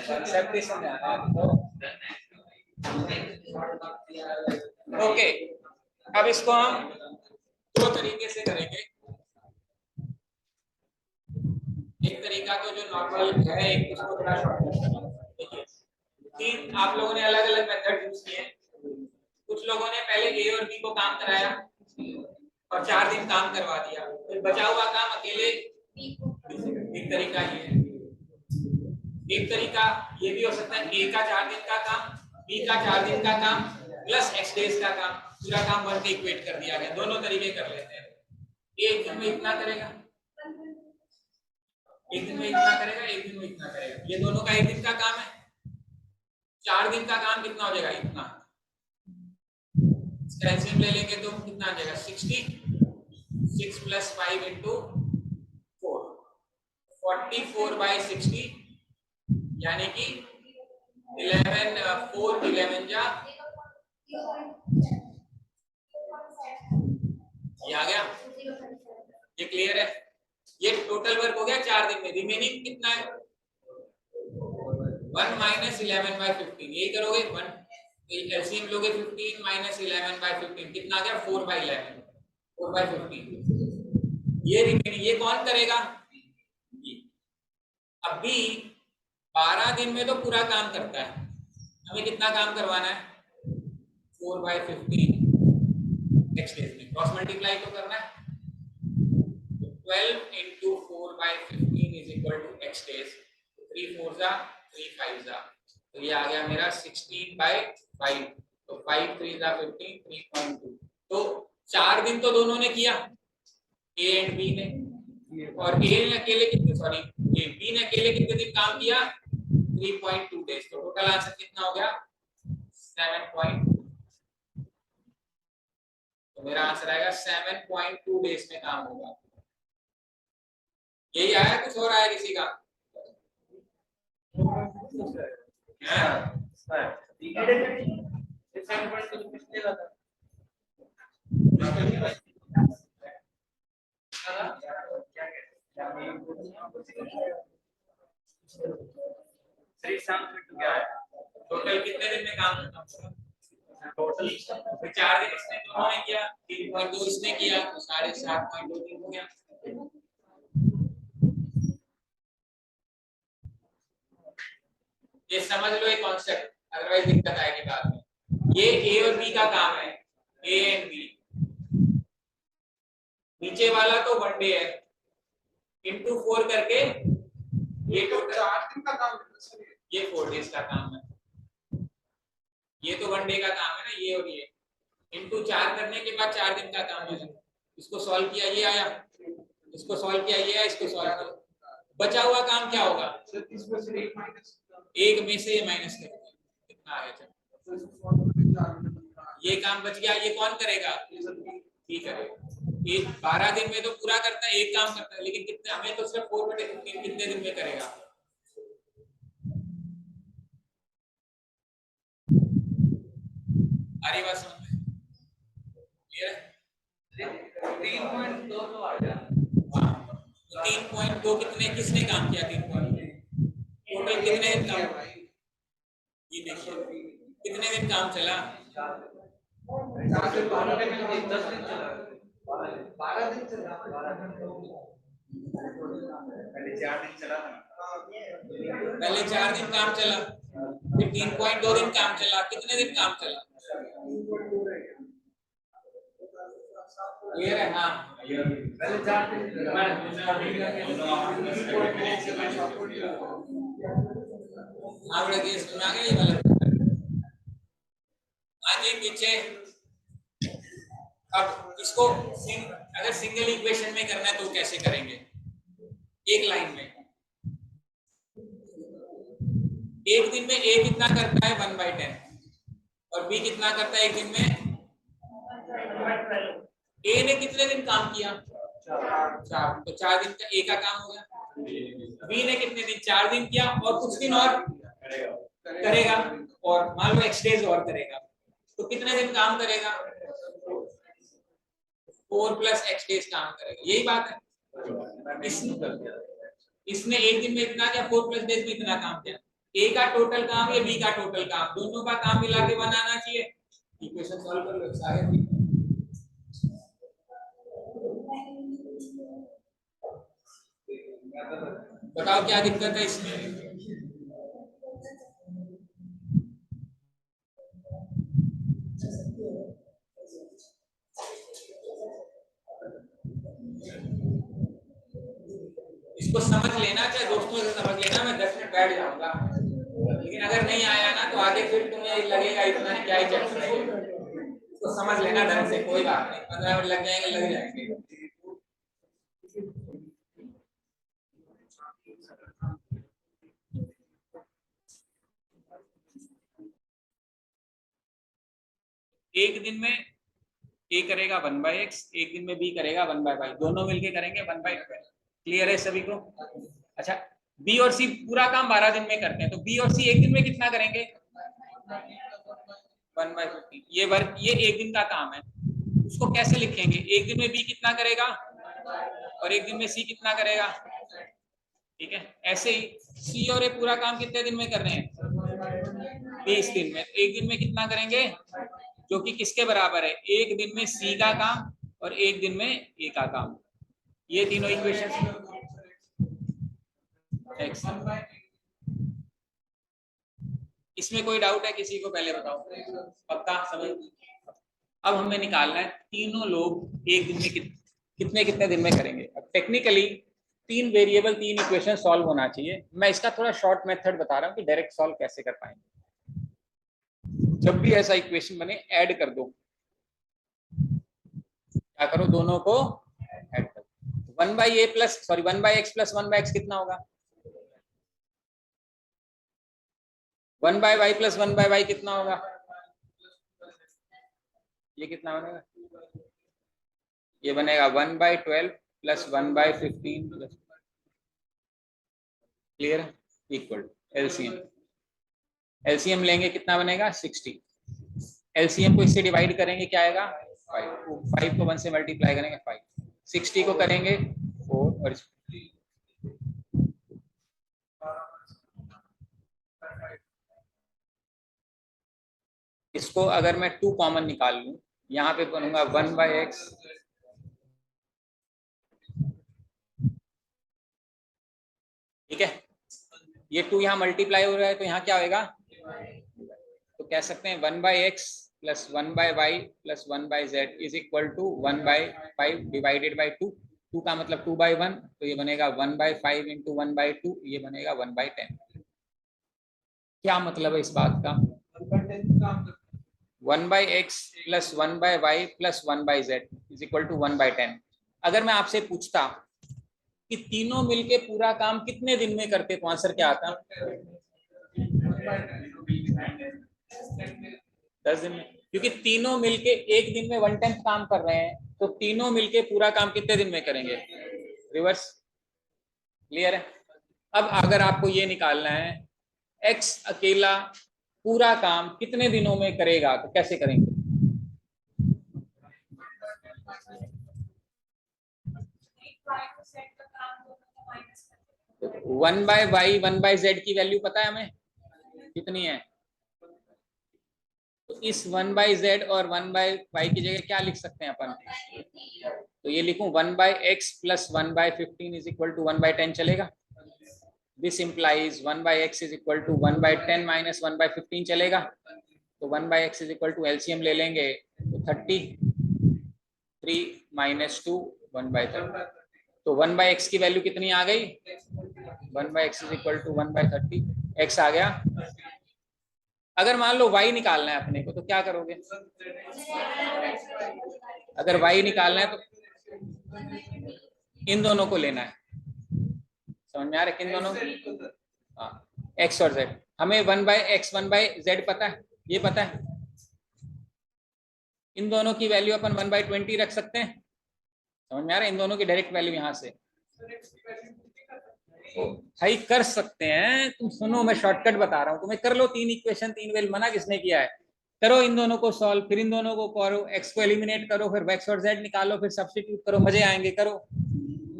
कंसेप्ट ही समझाना है तो ओके। अब इसको हम दो तरीके से करेंगे। एक तरीका तो जो नॉर्मल है, एक उसको थोड़ा शॉर्टकट करेंगे। देखिए, तीन आप लोगों ने अलग अलग मेथड यूज किए। कुछ लोगों ने पहले ए और बी को काम कराया और 4 दिन काम करवा दिया, फिर बचा हुआ काम अकेले। एक तरीका ये है। एक तरीका ये भी हो सकता है, ए का 4 दिन का काम, बी का 4 दिन का काम प्लस x डेज का काम, पूरा काम वर्क इक्वेट कर दिया गया। दोनों तरीके कर लेते हैं। एक दिन में इतना करेगा, एक दिन में इतना करेगा, एक दिन में इतना करेगा। ये दोनों का एक दिन का काम है। 4 दिन का काम कितना हो जाएगा? इतना। एलसीएम ले लेंगे तो कितना आ जाएगा? 60। 6 + 5 × 4, 44/60, यानी कि 11 4 11 जा ये आ गया। ये क्लियर है? ये टोटल वर्क हो गया 4 दिन में। रिमेनिंग कितना है? 1 - 11/15। यही करोगे। 1 एलसीएम लोगे 15 - 11/15 कितना आ गया? 4/11, 4/15। ये रिमेनिंग ये कौन करेगा? अभी 12 दिन में तो पूरा काम करता है, हमें कितना काम करवाना है? 4/15 नेक्स्ट डेज में क्रॉस मल्टीप्लाई तो करना है। 12 × 4/15 = x डेज। 3 4 जा 3 5 जा, तो ये आ गया मेरा 16/5। तो 5 3 जा 15, 3.2। तो 4 दिन तो दोनों ने किया, ए एंड बी ने। और ए ने अकेले कितने, सॉरी बी ने अकेले कितने दिन काम किया? 3.2 डेज। तो टोटल आंसर कितना हो गया? 7. तो मेरा आंसर आएगा 7.2 डेज में काम होगा। यही आया? कुछ और आया किसी का? टोटल कितने दिन में काम होगा? टोटल 4 दिन इसने दोनों ने किया, 3.2 इसने किया, तो 7.23 हो गया। ये समझ लो एक कॉन्सेप्ट, अदरवाइज दिक्कत आएगी बाद में। ये ए और बी का काम है, ए एंड बी। नीचे वाला तो 1 डे है, इंटू 4 करके ये टोटल 4 दिन का काम है। ये 4 डेज का काम है। ये तो 1 डे का काम है ना, ये और ये इंटू 4 करने के बाद 4 दिन का काम है। इसको सॉल्व किया, ये आया। इसको सॉल्व किया, ये आया। इसको सॉल्व किया, बचा हुआ काम क्या होगा? एक में से ये माइनस करेंगे, कितना आएगा? ये काम बच गया। ये कौन करेगा? ठीक है। एक 12 दिन में तो पूरा करता है, एक काम करता है, लेकिन कितने, हमें तो सिर्फ 4/15 कितने दिन में करेगा? अरे बात समझ में क्लियर है? 3.2 तो आ गया। 3.2 कितने, किसने काम किया? 3.2 टोटल कितने दिन काम? ये देखिए कितने दिन काम चला? 10 दिन चला। 12 दिन चला। पहले 4 दिन चला था। पहले 4 दिन काम चला, फिर 3.2 दिन काम चला। कितने दिन काम चला? क्लियर है? हाँ, आप लगे इसमें आ गए वाला आगे पीछे। अब इसको अगर सिंगल इक्वेशन में करना है तो कैसे करेंगे? एक लाइन में एक दिन में ए कितना करता है 1/10 और बी कितना करता है एक दिन में? ए ने कितने दिन काम किया? 4। तो 4 दिन का ए का काम हो गया। बी ने कितने दिन? 4 दिन किया और कुछ दिन और करेगा और मान लो x डेज और करेगा तो कितने दिन काम करेगा? 4 + x डेज काम करेगा। यही बात है। इसने एक दिन में इतना किया, 4 + डेज में इतना काम किया। ए का टोटल काम या बी का टोटल काम, दोनों का काम मिला के 1 आना चाहिए। इक्वेशन सॉल्व कर लो सारे। बताओ क्या दिक्कत है इसमें? इसको समझ लेना, चाहे दोस्तों से समझ लेना, मैं 10 मिनट बैठ जाऊंगा, लेकिन अगर नहीं आया ना तो आगे फिर तुम्हें लगेगा इतना क्या ही चैप्टर है। इसको समझ लेना ढंग से, कोई बात नहीं, 15 मिनट लग जाएंगे, लग जाएंगे। एक दिन में ए करेगा 1/x, एक दिन में बी करेगा 1/y, दोनों मिलके करेंगे 1/12। क्लियर है सभी को? अच्छा, बी और सी पूरा काम 12 दिन में करते हैं, तो बी और सी एक दिन में कितना करेंगे? 1/15। ये वर्क, ये एक दिन का काम है, उसको कैसे लिखेंगे? एक दिन में बी कितना करेगा और एक दिन में सी कितना करेगा। ठीक है, ऐसे ही सी और ए पूरा काम कितने दिन में कर रहे हैं? 20 दिन में। एक दिन में कितना करेंगे? जो कि किसके बराबर है? एक दिन में सी का काम और एक दिन में ए का काम। ये तीनों इक्वेशन। इसमें कोई डाउट है किसी को? पहले बताओ, पक्का समझ? अब हमें निकालना है तीनों लोग एक दिन में कितने कितने दिन में करेंगे। अब टेक्निकली 3 वेरिएबल 3 इक्वेशन सॉल्व होना चाहिए। मैं इसका थोड़ा शॉर्ट मेथड बता रहा हूँ कि डायरेक्ट सॉल्व कैसे कर पाएंगे। जब भी ऐसा इक्वेशन बने ऐड कर दो। क्या करो? दोनों को ऐड कर दो। 1/x + 1/x कितना होगा? 1/y + 1/y कितना होगा? ये कितना बनेगा? ये बनेगा 1/12 + 1/15 क्लियर है? Equal LCM. एलसीएम लेंगे कितना बनेगा? 60। एलसीएम को इससे डिवाइड करेंगे क्या आएगा? 5 को 1 से मल्टीप्लाई करेंगे 5, 60 को करेंगे 4 और इसको अगर मैं 2 कॉमन निकाल लूं, यहाँ पे बनूंगा 1/x ठीक है। ये 2 यहाँ मल्टीप्लाई हो रहा है तो यहाँ क्या होगा? तो कह सकते हैं 1/x + 1/y + 1/z is equal to 1/5 divided by 2। 2 का मतलब 2/1, तो ये बनेगा 1/5 × 1/2, ये बनेगा 1/10। क्या मतलब है इस बात का? 1/x + 1/y + 1/z is equal to 1/10। अगर मैं आपसे पूछता कि तीनों मिलके पूरा काम कितने दिन में करते तो आंसर क्या आता? 10 दिन में, क्योंकि तीनों मिलके एक दिन में 1/10 काम कर रहे हैं, तो तीनों मिलके पूरा काम कितने दिन में करेंगे? रिवर्स। क्लियर है? अब अगर आपको ये निकालना है x अकेला पूरा काम कितने दिनों में करेगा तो कैसे करेंगे? तो 1/y 1/z की वैल्यू पता है हमें कितनी है? तो इस 1/z और 1/y की जगह क्या लिख सकते हैं अपन? तो ये लिखूं 1/x + 1/15 इज इक्वल टू 1/10 चलेगा। This implies 1/x is equal to 1/10 - 1/15 चलेगा। तो 1/x is equal to LCM ले लेंगे तो 30, 3 - 2 1/30। तो 1/x की वैल्यू कितनी आ गई? 1/x is equal to 1/30। x आ गया। अगर मान लो y निकालना है अपने को तो क्या करोगे? अगर y निकालना है तो इन दोनों को लेना है। समझ में आ रहा है? किन दोनों? हाँ, x और z। हमें 1/x 1/z पता है, ये पता है। इन दोनों की वैल्यू अपन 1/20 रख सकते हैं। समझ में आ रहा है? इन दोनों की डायरेक्ट वैल्यू यहां से भाई कर सकते हैं। तुम सुनो, मैं शॉर्टकट बता रहा हूं तुम्हें। कर लो 3 इक्वेशन 3 वैल्यू, मना किसने किया है? करो इन दोनों को सॉल्व, फिर इन दोनों को करो, x को एलिमिनेट करो, फिर x और z निकालो, फिर सब्स्टिट्यूट करो, मजे आएंगे। करो,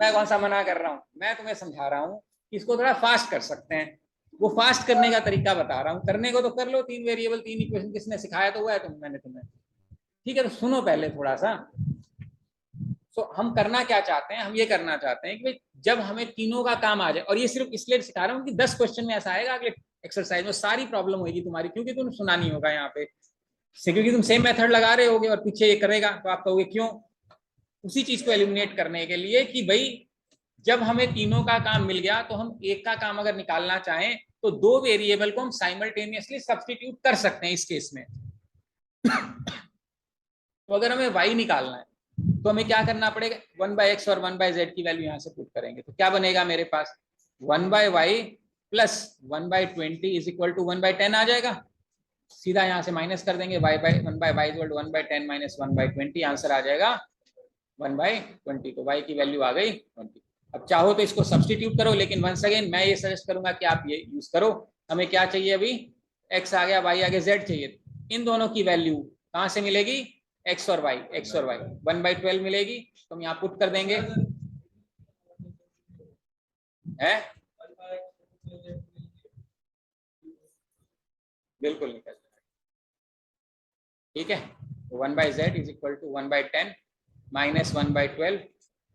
मैं कौन सा मना कर रहा हूँ। मैं तुम्हें समझा रहा हूँ कि इसको थोड़ा फास्ट कर सकते हैं। वो फास्ट करने का तरीका बता रहा हूँ। करने को तो कर लो, 3 वेरिएबल 3 इक्वेशन। किसने सिखाया तो हुआ है मैंने तुम्हें। ठीक है, तो सुनो पहले थोड़ा सा। तो हम करना क्या चाहते हैं? हम ये करना चाहते हैं कि भाई जब हमें तीनों का काम आ जाए, और ये सिर्फ इसलिए सिखा रहा हूँ कि 10 क्वेश्चन में ऐसा आएगा, अगले एक्सरसाइज में सारी प्रॉब्लम होगी तुम्हारी, क्योंकि तुम सुना नहीं होगा यहाँ पे से, क्योंकि तुम सेम मेथड लगा रहे होगे और पीछे ये करेगा तो आप कहोगे क्यों। उसी चीज को एलिमिनेट करने के लिए कि भाई जब हमें तीनों का काम मिल गया तो हम एक का काम अगर निकालना चाहें तो दो वेरिएबल को हम साइमल्टेनियसली सब्स्टिट्यूट कर सकते हैं इस केस में। तो अगर हमें y निकालना है तो हमें क्या करना पड़ेगा? 1/x और 1/z की वैल्यू यहां से पुट करेंगे तो क्या बनेगा मेरे पास? 1/y plus 1/20 is equal to 1/10 आ जाएगा। सीधा यहां से माइनस कर देंगे। y by 1/y equal to 1/10 minus 1/20, answer आ जाएगा 1/20। तो y की वैल्यू आ गई 20। अब चाहो तो इसको सब्सटीट्यूट करो, लेकिन वंस अगेन मैं ये सजेस्ट करूंगा कि आप ये यूज करो। हमें क्या चाहिए अभी? x आ गया, y आ गया, z चाहिए। इन दोनों की वैल्यू कहां से मिलेगी? x और y, 1/12 मिलेगी, तो हम यहाँ पुट कर देंगे। है बिल्कुल निकल जाएगा। ठीक है, 1/z is equal to 1/10 minus 1/12।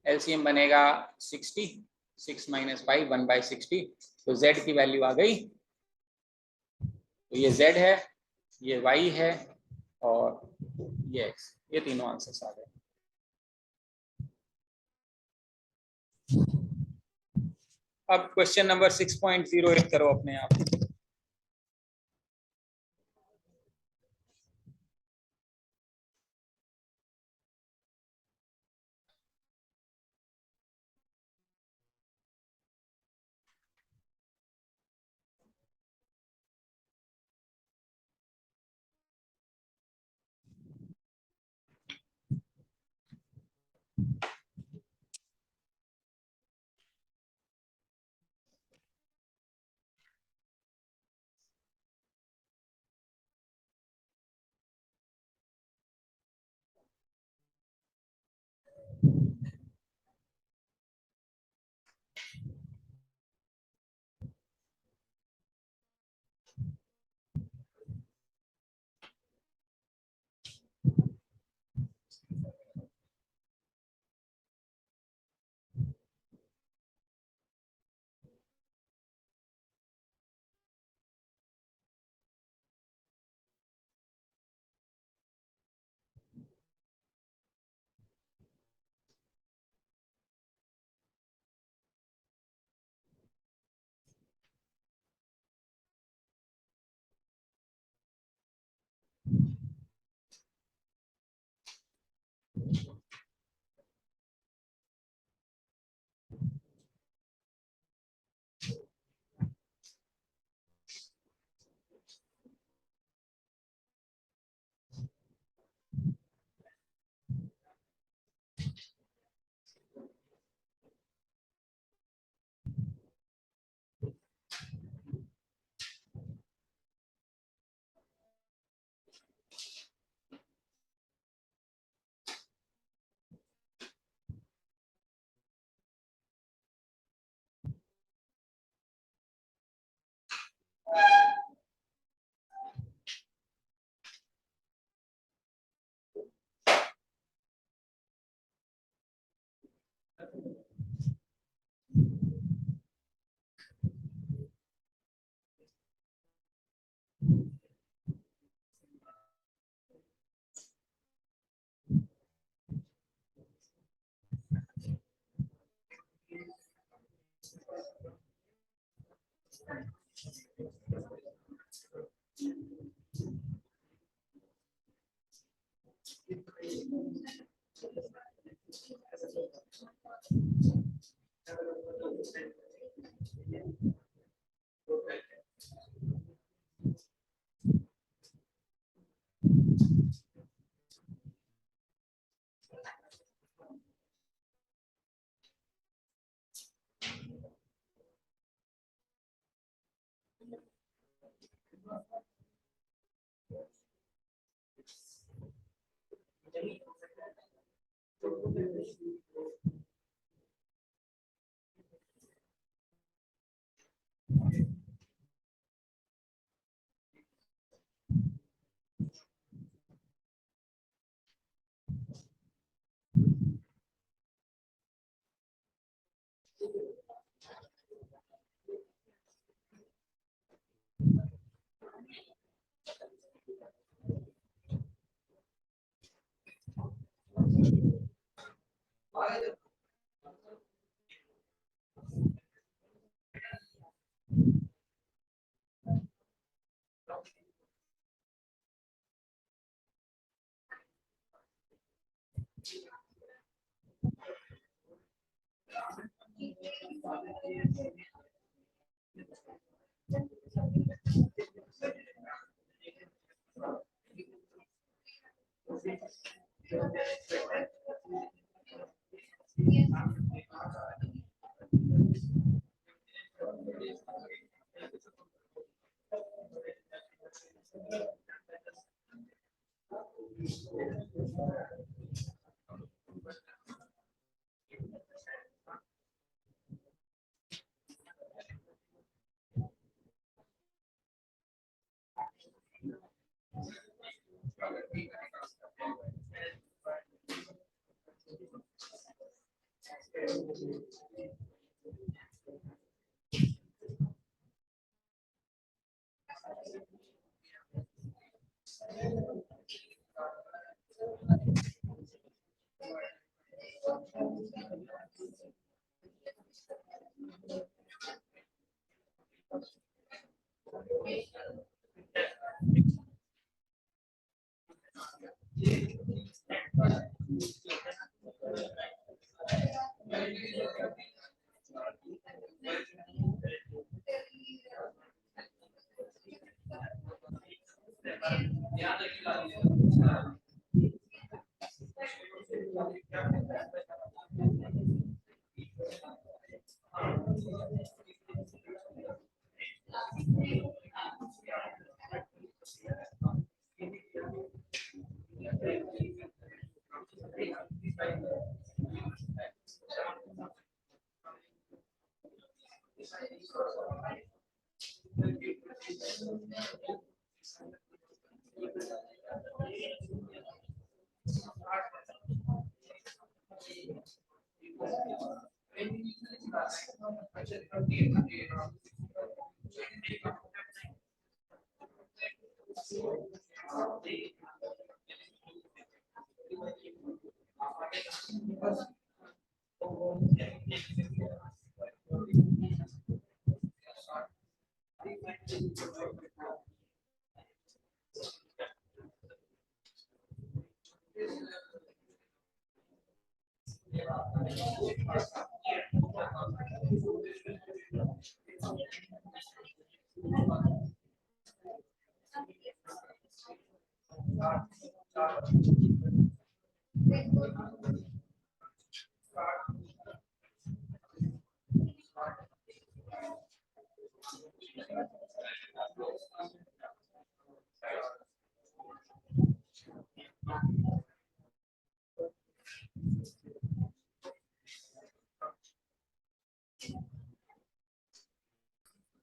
LCM बनेगा 60, 6 माइनस 5 1/60। तो z की वैल्यू आ गई। तो ये z है, ये y है और ये x, ये तीनों आंसर्स आ गए। अब क्वेश्चन नंबर 6.08 करो अपने आप।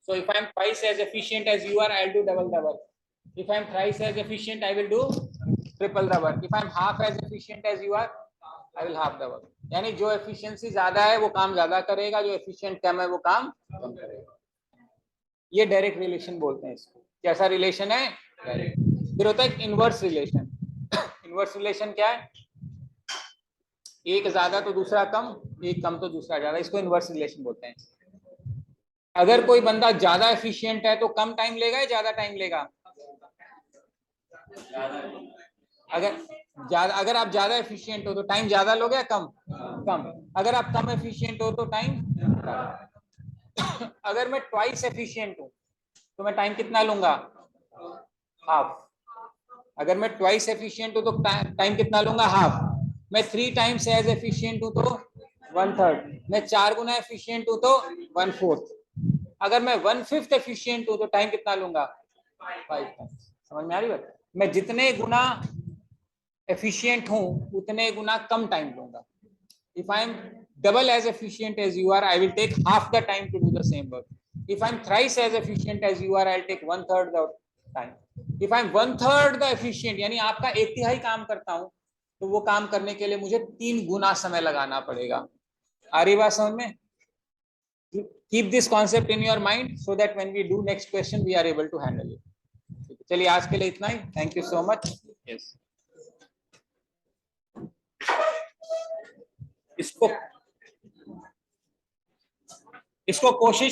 So if I'm twice as efficient as you are, I'll do double the work. If I'm thrice as efficient, I will do triple the work. If I'm half as efficient as you are, I will half the work. यानी जो efficiency ज्यादा है वो काम ज्यादा करेगा, जो efficient कम है वो काम कम करेगा. ये डायरेक्ट रिलेशन बोलते हैं इसको. कैसा रिलेशन है? फिर होता है इनवर्स रिलेशन. इनवर्स रिलेशन क्या है? एक ज्यादा तो दूसरा कम, एक कम तो दूसरा ज्यादा. इसको इनवर्स रिलेशन बोलते हैं. अगर कोई बंदा ज्यादा एफिशिएंट है तो कम टाइम लेगा या ज्यादा टाइम लेगा? अगर अगर आप ज्यादा एफिशिएंट हो तो टाइम ज्यादा लोगे या कम? कम। अगर आप कम एफिशिएंट हो तो टाइम अगर मैं ट्वाइस एफिशिएंट हूं तो मैं टाइम कितना लूंगा? हाफ। अगर मैं ट्वाइस एफिशिएंट हूं तो टाइम कितना लूंगा? हाफ। मैं 3 टाइम्स एज एफिशिएंट हूं तो 1/3। मैं 4 गुना एफिशिएंट हूं तो 1/4। अगर मैं 1/5 एफिशिएंट हूं तो टाइम कितना लूंगा? 5 टाइम्स। समझ में आ रही बात? मैं जितने गुना एफिशिएंट हूं उतने गुना कम टाइम लूंगा। If I'm double as efficient as you are, I will take half the time to do the same work. If I'm thrice as efficient as you are, I'll take 1/3 the time. If I'm 1/3 the efficient, यानी आपका 1/3 काम करता हूं तो वो काम करने के लिए मुझे 3 गुना समय लगाना पड़ेगा। आ रही बात समझ में? Keep this concept in your mind so that when we do next question, we are able to handle it. चलिए आज के लिए इतना ही। Thank you so much. Yes. इसको इसको कोशिश